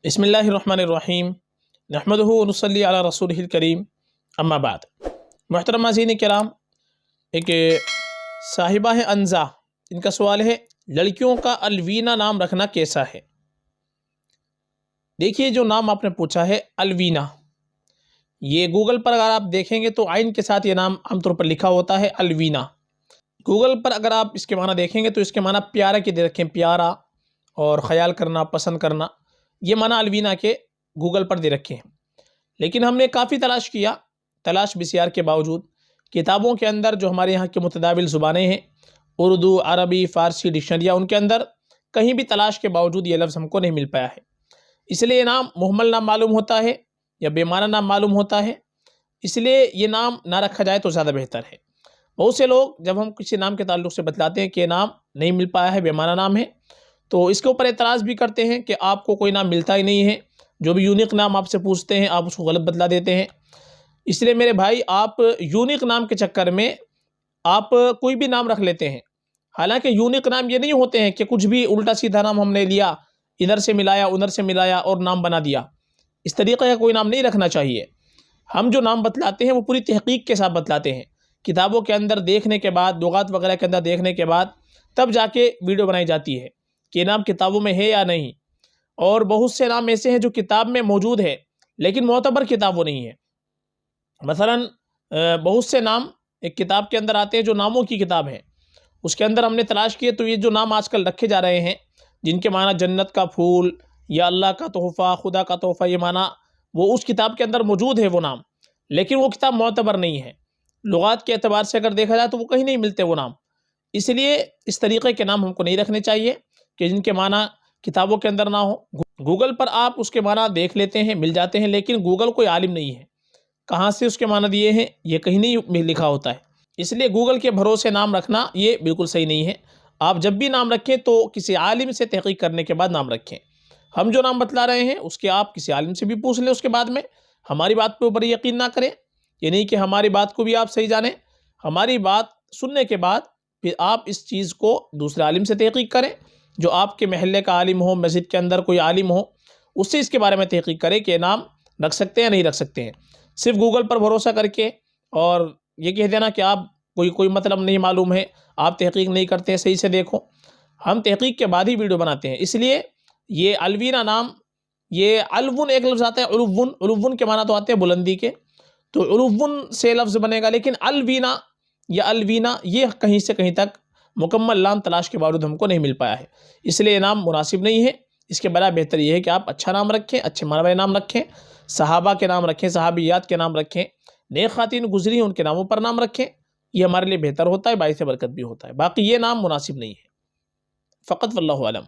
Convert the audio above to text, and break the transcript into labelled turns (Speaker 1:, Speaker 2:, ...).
Speaker 1: बिस्मिल्लाहिर्रहमानिर्रहीम नहमदुहु व नुसल्ली अला रसूलिहिल करीम अम्मा बाद। मुहतरम नाज़रीन किराम, एक साहिबा है अंजा, इनका सवाल है लड़कियों का अलवीना नाम रखना कैसा है। देखिए, जो नाम आपने पूछा है अलवीना, ये गूगल पर अगर आप देखेंगे तो आइन के साथ ये नाम आमतौर पर लिखा होता है अलवीना। गूगल पर अगर आप इसके माना देखेंगे तो इसके माना प्यारा के दे रखें, प्यारा और ख्याल करना, पसंद करना, ये माना अलवीना के गूगल पर दे रखे हैं। लेकिन हमने काफ़ी तलाश किया, तलाश बिस्यार के बावजूद किताबों के अंदर जो हमारे यहाँ की मुतदाविल ज़ुबानें हैं, उर्दू, अरबी, फ़ारसी डिक्शनरियाँ, उनके अंदर कहीं भी तलाश के बावजूद ये लफ्ज़ हमको नहीं मिल पाया है। इसलिए ये नाम मुहम्मल नाम मालूम होता है या बेमाना नाम मालूम होता है, इसलिए ये नाम ना रखा जाए तो ज़्यादा बेहतर है। बहुत से लोग जब हम किसी नाम के ताल्लुक़ से बतलाते हैं कि ये नाम नहीं मिल पाया है, बेमाना नाम है, तो इसके ऊपर एतराज़ भी करते हैं कि आपको कोई नाम मिलता ही नहीं है। जो भी यूनिक नाम आपसे पूछते हैं आप उसको गलत बतला देते हैं। इसलिए मेरे भाई, आप यूनिक नाम के चक्कर में आप कोई भी नाम रख लेते हैं। हालांकि यूनिक नाम ये नहीं होते हैं कि कुछ भी उल्टा सीधा नाम हमने लिया, इधर से मिलाया उधर से मिलाया और नाम बना दिया। इस तरीक़े का कोई नाम नहीं रखना चाहिए। हम जो नाम बतलाते हैं वो पूरी तहक़ीक़ के साथ बतलाते हैं। किताबों के अंदर देखने के बाद, लुगात वगैरह के अंदर देखने के बाद तब जाके वीडियो बनाई जाती है कि ये नाम किताबों में है या नहीं। और बहुत से नाम ऐसे हैं जो किताब में मौजूद है लेकिन मोतबर किताब वो नहीं है। मसलन बहुत से नाम एक किताब के अंदर आते हैं जो नामों की किताब है, उसके अंदर हमने तलाश किए तो ये जो नाम आजकल रखे जा रहे हैं जिनके माना जन्नत का फूल या अल्लाह का तोहफ़ा, खुदा का तोहफ़ा, ये माना वो उस किताब के अंदर मौजूद है वो नाम, लेकिन वो किताब मोतबर नहीं है। लुगात के एतबार से अगर देखा जाए तो वो कहीं नहीं मिलते वो नाम। इसलिए इस तरीक़े के नाम हमको नहीं रखने चाहिए कि जिनके माना किताबों के अंदर ना हो। गूगल पर आप उसके माना देख लेते हैं, मिल जाते हैं, लेकिन गूगल कोई आलिम नहीं है, कहाँ से उसके माना दिए हैं ये कहीं नहीं लिखा होता है। इसलिए गूगल के भरोसे नाम रखना ये बिल्कुल सही नहीं है। आप जब भी नाम रखें तो किसी आलिम से तहक़ीक़ करने के बाद नाम रखें। हम जो नाम बतला रहे हैं उसके आप किसी आलिम से भी पूछ लें, उसके बाद में हमारी बात पे ऊपर यकीन ना करें। ये नहीं कि हमारी बात को भी आप सही जानें, हमारी बात सुनने के बाद फिर आप इस चीज़ को दूसरे आलिम से तहक़ीक़ करें, जो आपके महल्ले का आलिम हो, मस्जिद के अंदर कोई आलिम हो, उससे इसके बारे में तहक़ीक़ करें कि नाम रख सकते हैं या नहीं रख सकते हैं। सिर्फ गूगल पर भरोसा करके और ये कह देना कि आप कोई मतलब नहीं मालूम है, आप तहक़ीक़ नहीं करते हैं, सही से देखो। हम तहक़ीक़ के बाद ही वीडियो बनाते हैं। इसलिए ये अलवीना नाम, ये अलवुन एक लफ्ज़ आता है, उलुव्वुन, उलुव्वुन के माना तो आते हैं बुलंदी के, तो उलुव्वुन से लफ्ज़ बनेगा, लेकिन अलवीना या अलवीना ये कहीं से कहीं तक मुकम्मल नाम तलाश के बावजूद हमको नहीं मिल पाया है। इसलिए नाम मुनासिब नहीं है। इसके बराबर बेहतर ये है कि आप अच्छा नाम रखें, अच्छे माना वाले नाम रखें, सहाबा के नाम रखें, सहाबियात के नाम रखें, नेक ख़ातिन गुज़री हैं उनके नामों पर नाम रखें। ये हमारे लिए बेहतर होता है, बाइस बरकत भी होता है। बाकी ये नाम मुनासिब नहीं है। फ़क़त वल्लाहु आलम।